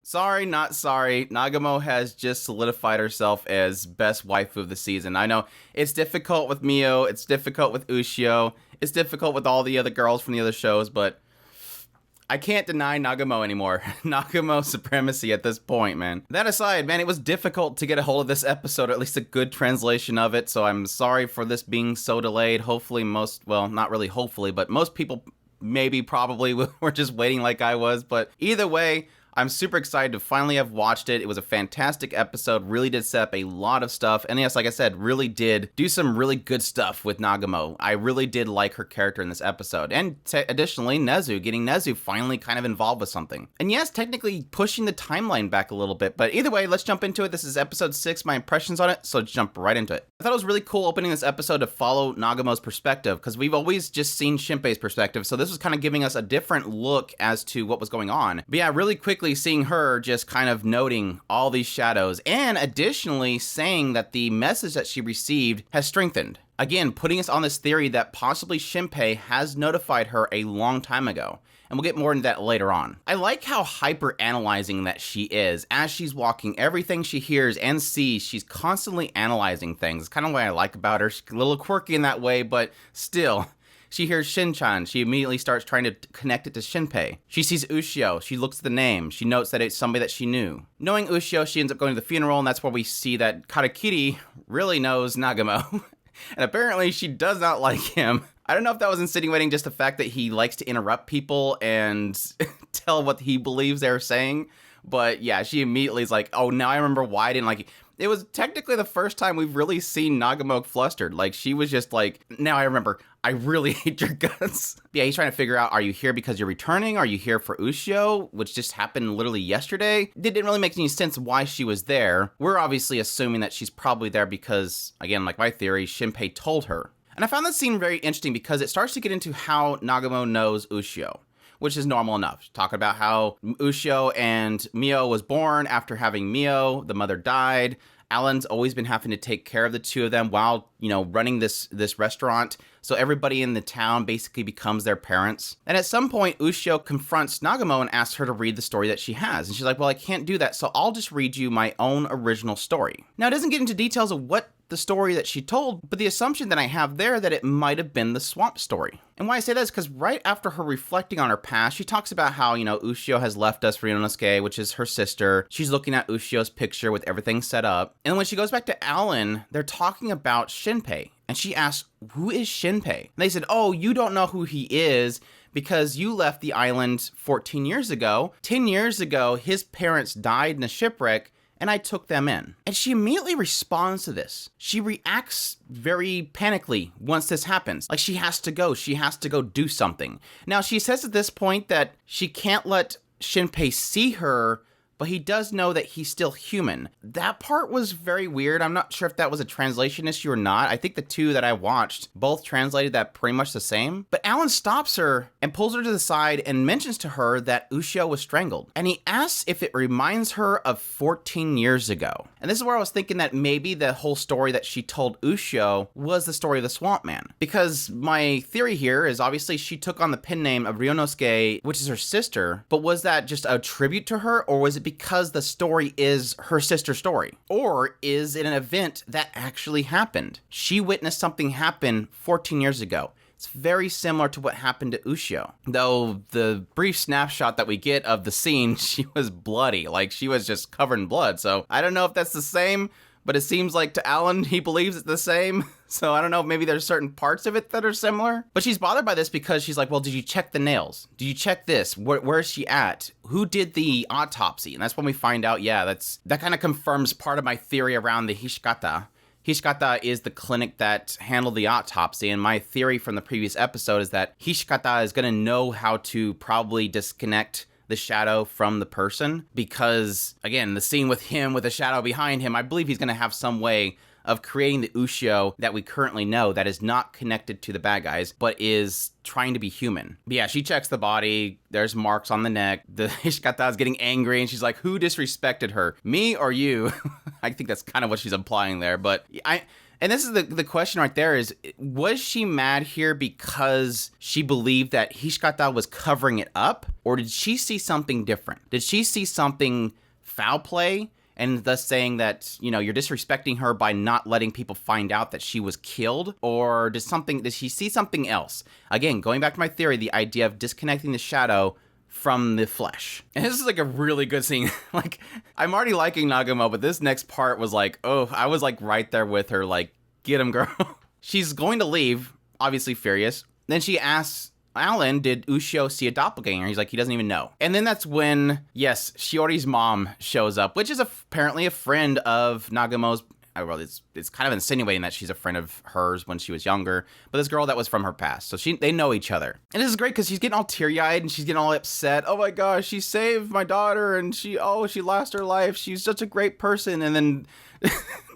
Sorry, not sorry. Nagumo has just solidified herself as best waifu of the season. I know it's difficult with Mio, it's difficult with Ushio, it's difficult with all the other girls from the other shows, but I can't deny Nagumo anymore. Nagumo supremacy at this point, man. That aside, man, it was difficult to get a hold of this episode, or at least a good translation of it, so I'm sorry for this being so delayed. Hopefully well, not really hopefully, but most people maybe probably were just waiting like I was, but either way, I'm super excited to finally have watched it. It was a fantastic episode, really did set up a lot of stuff, and yes, like I said, really did do some really good stuff with Nagumo. I really did like her character in this episode, and additionally, getting Nezu finally kind of involved with something. And yes, technically pushing the timeline back a little bit, but either way, let's jump into it. This is episode 6, my impressions on it, so let's jump right into it. I thought it was really cool opening this episode to follow Nagumo's perspective, because we've always just seen Shinpei's perspective, so this was kind of giving us a different look as to what was going on. But yeah, really quickly seeing her just kind of noting all these shadows, and additionally saying that the message that she received has strengthened. Again, putting us on this theory that possibly Shinpei has notified her a long time ago. And we'll get more into that later on. I like how hyper-analyzing that she is. As she's walking, everything she hears and sees, she's constantly analyzing things. It's kind of what I like about her. She's a little quirky in that way, but still. She hears Shin-chan, she immediately starts trying to connect it to Shinpei. She sees Ushio, she looks at the name, she notes that it's somebody that she knew. Knowing Ushio, she ends up going to the funeral, and that's where we see that Katakiri really knows Nagumo. And apparently she does not like him. I don't know if that was insinuating just the fact that he likes to interrupt people and tell what he believes they're saying, but yeah, she immediately is like, oh, now I remember why I didn't like it. It was technically the first time we've really seen Nagumo flustered. Like, she was just like, now I remember, I really hate your guts. Yeah, he's trying to figure out, are you here because you're returning? Are you here for Ushio? Which just happened literally yesterday. It didn't really make any sense why she was there. We're obviously assuming that she's probably there because, again, like my theory, Shinpei told her. And I found this scene very interesting because it starts to get into how Nagumo knows Ushio, which is normal enough. Talk about how Ushio and Mio was born after having Mio, the mother died. Alan's always been having to take care of the two of them while, running this restaurant. So everybody in the town basically becomes their parents. And at some point, Ushio confronts Nagumo and asks her to read the story that she has. And she's like, well, I can't do that, so I'll just read you my own original story. Now, it doesn't get into details of what the story that she told, but the assumption that I have there that it might have been the swamp story. And why I say that is because right after her reflecting on her past, she talks about how, Ushio has left us for Ryonosuke, which is her sister. She's looking at Ushio's picture with everything set up. And when she goes back to Alan, they're talking about Shinpei. And she asks, who is Shinpei? And they said, oh, you don't know who he is because you left the island 14 years ago. 10 years ago, his parents died in a shipwreck, and I took them in. And she immediately responds to this. She reacts very panically once this happens. Like, she has to go do something. Now, she says at this point that she can't let Shinpei see her, but he does know that he's still human. That part was very weird. I'm not sure if that was a translation issue or not. I think the two that I watched both translated that pretty much the same. But Alan stops her and pulls her to the side and mentions to her that Ushio was strangled. And he asks if it reminds her of 14 years ago. And this is where I was thinking that maybe the whole story that she told Ushio was the story of the Swamp Man. Because my theory here is obviously she took on the pen name of Ryonosuke, which is her sister, but was that just a tribute to her, or was it because the story is her sister's story? Or is it an event that actually happened? She witnessed something happen 14 years ago. It's very similar to what happened to Ushio. Though the brief snapshot that we get of the scene, she was bloody. Like, she was just covered in blood. So I don't know if that's the same, but it seems like to Alan, he believes it's the same. So I don't know, maybe there's certain parts of it that are similar. But she's bothered by this because she's like, well, did you check the nails? Did you check this? Where is she at? Who did the autopsy? And that's when we find out, yeah, that kind of confirms part of my theory around the Hishikata. Hishikata is the clinic that handled the autopsy, and my theory from the previous episode is that Hishikata is going to know how to probably disconnect the shadow from the person, because, again, the scene with him with a shadow behind him, I believe he's going to have some way of creating the Ushio that we currently know that is not connected to the bad guys, but is trying to be human. But yeah, she checks the body. There's marks on the neck. The Hishikata is getting angry, and she's like, who disrespected her? Me or you? I think that's kind of what she's implying there. But And this is the question right there is, was she mad here because she believed that Hishikata was covering it up? Or did she see something different? Did she see something foul play? And thus saying that, you know, you're disrespecting her by not letting people find out that she was killed? Or did she see something else? Again, going back to my theory, the idea of disconnecting the shadow from the flesh. And this is like a really good scene. Like, I'm already liking Nagumo, but this next part was like, oh, I was like right there with her, like, get him, girl. She's going to leave, obviously furious. Then she asks Alan, did Ushio see a doppelganger? He's like, he doesn't even know. And then that's when, yes, Shiori's mom shows up, which is apparently a friend of Nagumo's. Well, it's kind of insinuating that she's a friend of hers when she was younger, but this girl that was from her past. So they know each other. And this is great because she's getting all teary-eyed and she's getting all upset. Oh my gosh, she saved my daughter and she lost her life. She's such a great person. And then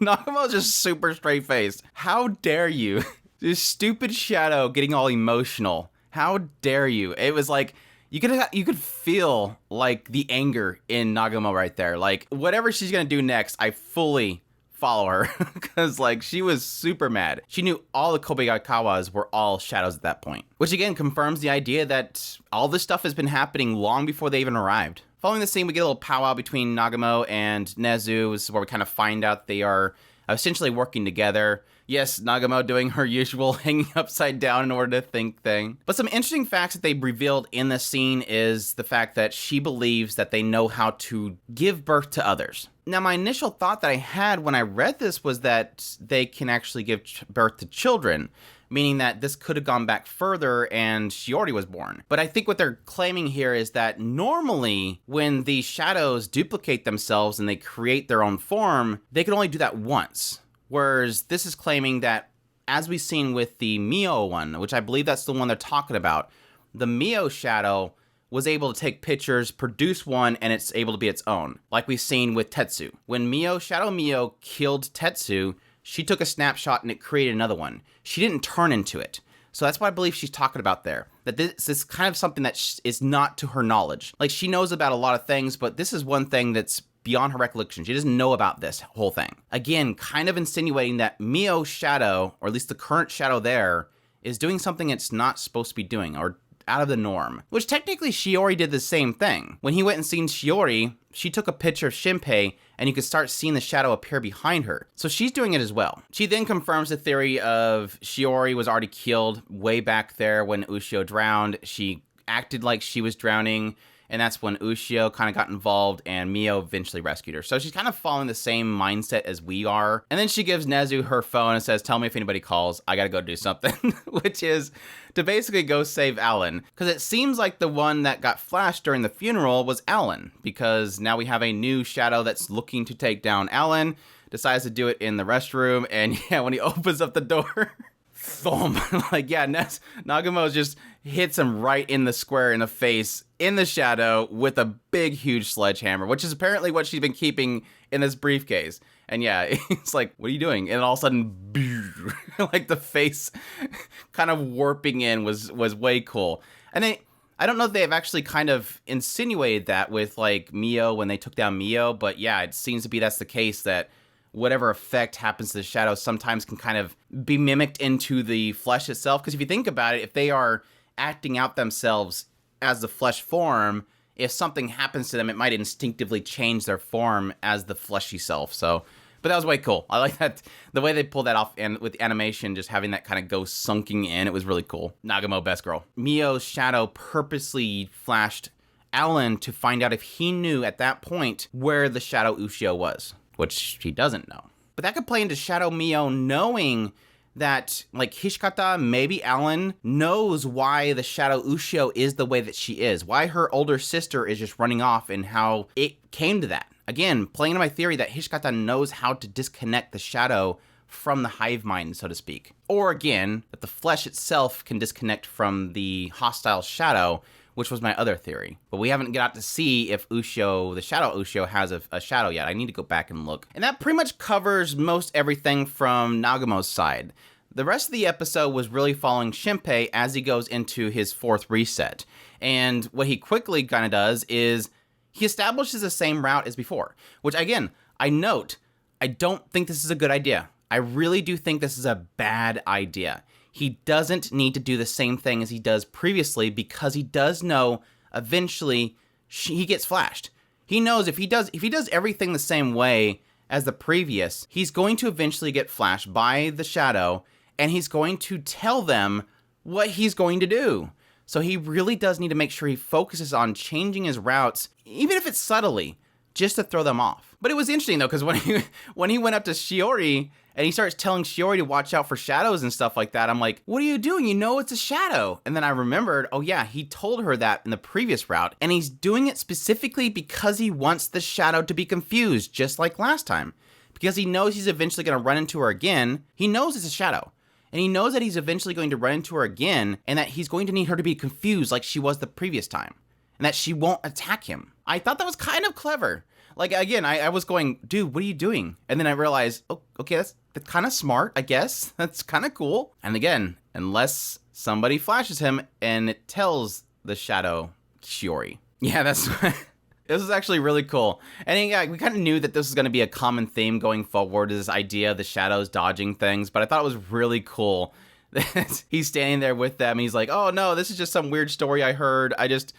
Nagumo's just super straight-faced. How dare you? This stupid shadow getting all emotional. How dare you? It was like, you could feel like the anger in Nagumo right there. Like, whatever she's gonna do next, I fully follow her because like she was super mad. She knew all the Kobayakawas were all shadows at that point, which again confirms the idea that all this stuff has been happening long before they even arrived. Following the scene, we get a little powwow between Nagumo and Nezu. This is where we kind of find out they are essentially working together. Yes, Nagumo doing her usual hanging upside down in order to think thing. But some interesting facts that they revealed in this scene is the fact that she believes that they know how to give birth to others. Now, my initial thought that I had when I read this was that they can actually give birth to children, meaning that this could have gone back further and Shiori was born. But I think what they're claiming here is that normally when these shadows duplicate themselves and they create their own form, they can only do that once. Whereas this is claiming that, as we've seen with the Mio one, which I believe that's the one they're talking about, the Mio shadow was able to take pictures, produce one, and it's able to be its own, like we've seen with Tetsu. When Shadow Mio killed Tetsu, she took a snapshot and it created another one. She didn't turn into it. So that's what I believe she's talking about there. That this is kind of something that is not to her knowledge. Like, she knows about a lot of things, but this is one thing that's beyond her recollection. She doesn't know about this whole thing. Again, kind of insinuating that Mio's shadow, or at least the current shadow there, is doing something it's not supposed to be doing, or out of the norm. Which technically Shiori did the same thing. When he went and seen Shiori, she took a picture of Shinpei, and you could start seeing the shadow appear behind her. So she's doing it as well. She then confirms the theory of Shiori was already killed way back there when Ushio drowned. She acted like she was drowning, and that's when Ushio kind of got involved and Mio eventually rescued her. So she's kind of following the same mindset as we are. And then she gives Nezu her phone and says, tell me if anybody calls, I gotta go do something, which is to basically go save Alan. Because it seems like the one that got flashed during the funeral was Alan, because now we have a new shadow that's looking to take down Alan, decides to do it in the restroom, and yeah, when he opens up the door, thump. Like, yeah, Nagumo just hits him right in the square in the face, in the shadow, with a big, huge sledgehammer, which is apparently what she's been keeping in this briefcase. And yeah, it's like, what are you doing? And all of a sudden, like the face kind of warping in was way cool. And I don't know if they have actually kind of insinuated that with like Mio when they took down Mio, but yeah, it seems to be that's the case, that whatever effect happens to the shadow sometimes can kind of be mimicked into the flesh itself. Because if you think about it, if they are acting out themselves as the flesh form, if something happens to them, it might instinctively change their form as the fleshy self. So, but that was way cool. I like that, the way they pulled that off, and with animation, just having that kind of go sunking in, it was really cool. Nagumo, best girl. Mio's shadow purposely flashed Alan to find out if he knew at that point where the shadow Ushio was, which he doesn't know. But that could play into Shadow Mio knowing that, like, Hishikata, maybe Alan, knows why the Shadow Ushio is the way that she is, why her older sister is just running off, and how it came to that. Again, playing into my theory that Hishikata knows how to disconnect the shadow from the hive mind, so to speak. Or again, that the flesh itself can disconnect from the hostile shadow, which was my other theory. But we haven't got to see if Ushio, the Shadow Ushio, has a shadow yet. I need to go back and look. And that pretty much covers most everything from Nagumo's side. The rest of the episode was really following Shinpei as he goes into his fourth reset. And what he quickly kind of does is he establishes the same route as before, which again, I note, I don't think this is a good idea. I really do think this is a bad idea. He doesn't need to do the same thing as he does previously because he does know eventually he gets flashed. He knows if he does everything the same way as the previous, he's going to eventually get flashed by the shadow, and he's going to tell them what he's going to do. So he really does need to make sure he focuses on changing his routes, even if it's subtly, just to throw them off. But it was interesting though, because when he went up to Shiori and he starts telling Shiori to watch out for shadows and stuff like that, I'm like, what are you doing? You know it's a shadow. And then I remembered, oh yeah, he told her that in the previous route, and he's doing it specifically because he wants the shadow to be confused, just like last time. Because he knows he's eventually going to run into her again. He knows it's a shadow. And he knows that he's eventually going to run into her again, and that he's going to need her to be confused like she was the previous time. And that she won't attack him. I thought that was kind of clever. Like, again, I was going, dude, what are you doing? And then I realized, oh, okay, that's kind of smart, I guess. That's kind of cool. And again, unless somebody flashes him and it tells the shadow Shiori. Yeah, this is actually really cool. And yeah, we kind of knew that this was going to be a common theme going forward, this idea of the shadows dodging things, but I thought it was really cool that he's standing there with them. He's like, oh no, this is just some weird story I heard. I just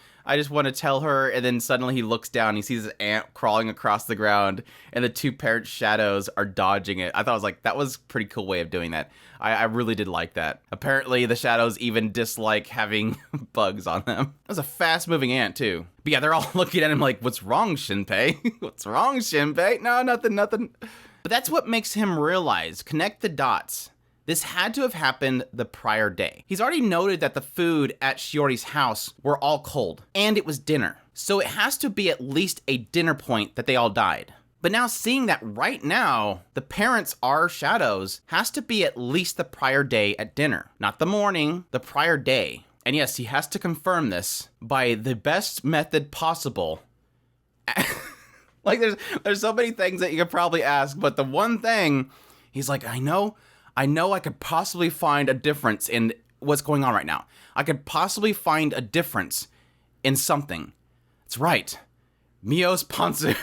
want to tell her. And then suddenly he looks down and he sees his ant crawling across the ground and the two parent shadows are dodging it. I thought it was like, that was a pretty cool way of doing that. I really did like that. Apparently the shadows even dislike having bugs on them. It was a fast moving ant too. But yeah, they're all looking at him like, what's wrong, Shinpei? What's wrong, Shinpei? No, nothing. But that's what makes him realize, connect the dots. This had to have happened the prior day. He's already noted that the food at Shiori's house were all cold, and it was dinner. So it has to be at least a dinner point that they all died. But now seeing that right now, the parents are shadows, has to be at least the prior day at dinner. Not the morning, the prior day. And yes, he has to confirm this by the best method possible. Like there's so many things that you could probably ask, but the one thing, he's like, I know I could possibly find a difference in what's going on right now. I could possibly find a difference in something. That's right. Mio's Pantsu.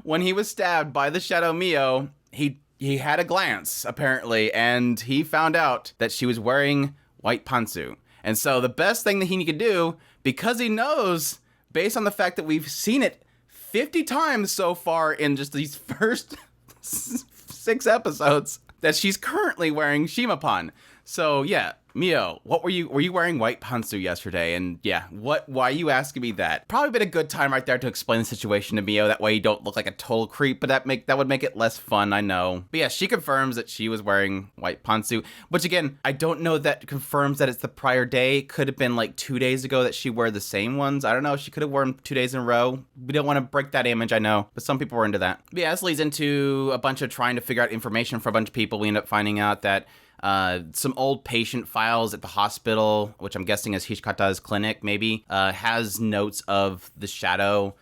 When he was stabbed by the shadow Mio, he had a glance, apparently, and he found out that she was wearing white Pantsu. And so the best thing that he could do, because he knows, based on the fact that we've seen it 50 times so far in just these first 6 episodes, that she's currently wearing Shimapan. So yeah, Mio, were you wearing white Pantsu yesterday? And yeah, why are you asking me that? Probably been a good time right there to explain the situation to Mio. That way you don't look like a total creep, but that would make it less fun, I know. But yeah, she confirms that she was wearing white Pantsu, which again, I don't know that confirms that it's the prior day. Could have been like 2 days ago that she wore the same ones. I don't know. She could have worn 2 days in a row. We don't want to break that image, I know, but some people were into that. But yeah, this leads into a bunch of trying to figure out information for a bunch of people. We end up finding out that some old patient files at the hospital, which I'm guessing is Hishikata's clinic, maybe, has notes of the shadow.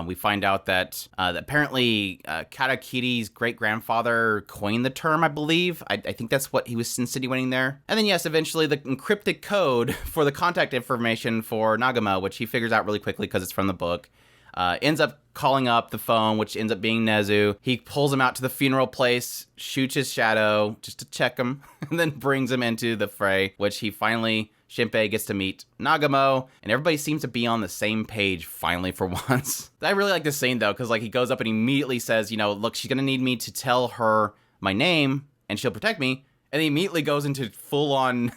We find out that apparently Katakiri's great-grandfather coined the term, I believe. I think that's what he was insinuating there. And then, yes, eventually the encrypted code for the contact information for Nagumo, which he figures out really quickly because it's from the book, ends up calling up the phone, which ends up being Nezu. He pulls him out to the funeral place, shoots his shadow just to check him, and then brings him into the fray, which Shinpei gets to meet Nagumo, and everybody seems to be on the same page finally for once. I really like this scene though, because like he goes up and immediately says, look, she's gonna need me to tell her my name, and she'll protect me, and he immediately goes into full-on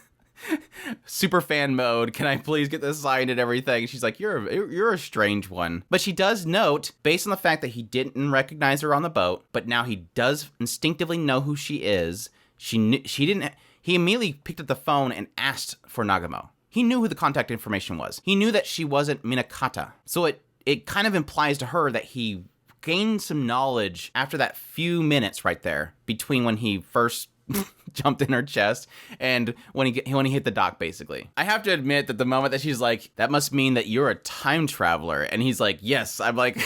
super fan mode. Can I please get this signed and everything? She's like, you're a strange one. But she does note, based on the fact that he didn't recognize her on the boat, but now he does instinctively know who she is. He immediately picked up the phone and asked for Nagumo. He knew who the contact information was. He knew that she wasn't Minakata. So it kind of implies to her that he gained some knowledge after that few minutes right there between when he first jumped in her chest and when he hit the dock, basically. I have to admit that the moment that she's like, that must mean that you're a time traveler, and he's like, yes, I'm like,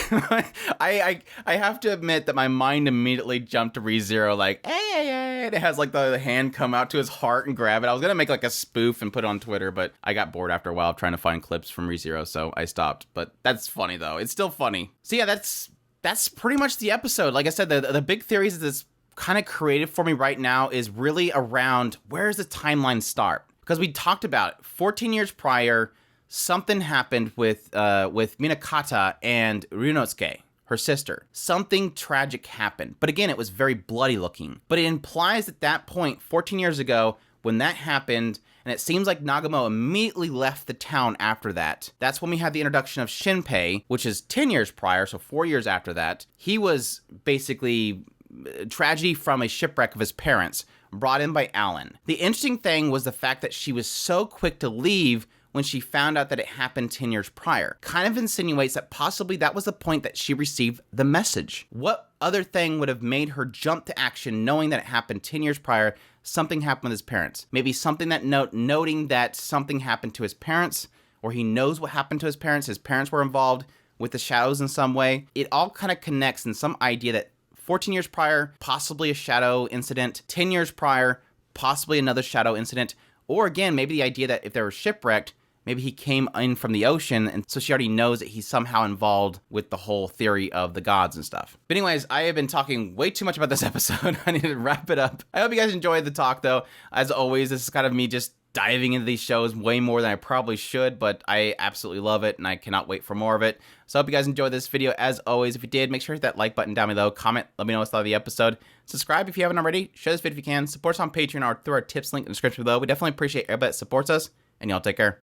I have to admit that my mind immediately jumped to ReZero, like, hey, and it has like the hand come out to his heart and grab it. I was gonna make like a spoof and put it on Twitter, but I got bored after a while trying to find clips from ReZero, so I stopped. But that's funny though. It's still funny. So yeah, that's pretty much the episode. Like I said, the big theories of this kind of created for me right now is really around where does the timeline start? Because we talked about 14 years prior, something happened with Minakata and Ryunosuke, her sister. Something tragic happened. But again, it was very bloody looking. But it implies at that point, 14 years ago, when that happened, and it seems like Nagumo immediately left the town after that. That's when we had the introduction of Shinpei, which is 10 years prior, so 4 years after that. He was basically tragedy from a shipwreck of his parents, brought in by Alan. The interesting thing was the fact that she was so quick to leave when she found out that it happened 10 years prior. Kind of insinuates that possibly that was the point that she received the message. What other thing would have made her jump to action knowing that it happened 10 years prior, something happened with his parents? Maybe something that noting that something happened to his parents, or he knows what happened to his parents were involved with the shadows in some way. It all kind of connects in some idea that 14 years prior, possibly a shadow incident, 10 years prior, possibly another shadow incident, or again, maybe the idea that if they were shipwrecked, maybe he came in from the ocean, and so she already knows that he's somehow involved with the whole theory of the gods and stuff. But anyways, I have been talking way too much about this episode. I need to wrap it up. I hope you guys enjoyed the talk, though. As always, this is kind of me just diving into these shows way more than I probably should, but I absolutely love it, and I cannot wait for more of it. So I hope you guys enjoyed this video. As always, if you did, make sure to hit that like button down below. Comment, let me know what's thought of the episode. Subscribe if you haven't already. Share this video if you can. Support us on Patreon or through our tips link in the description below. We definitely appreciate everybody that supports us, and y'all take care.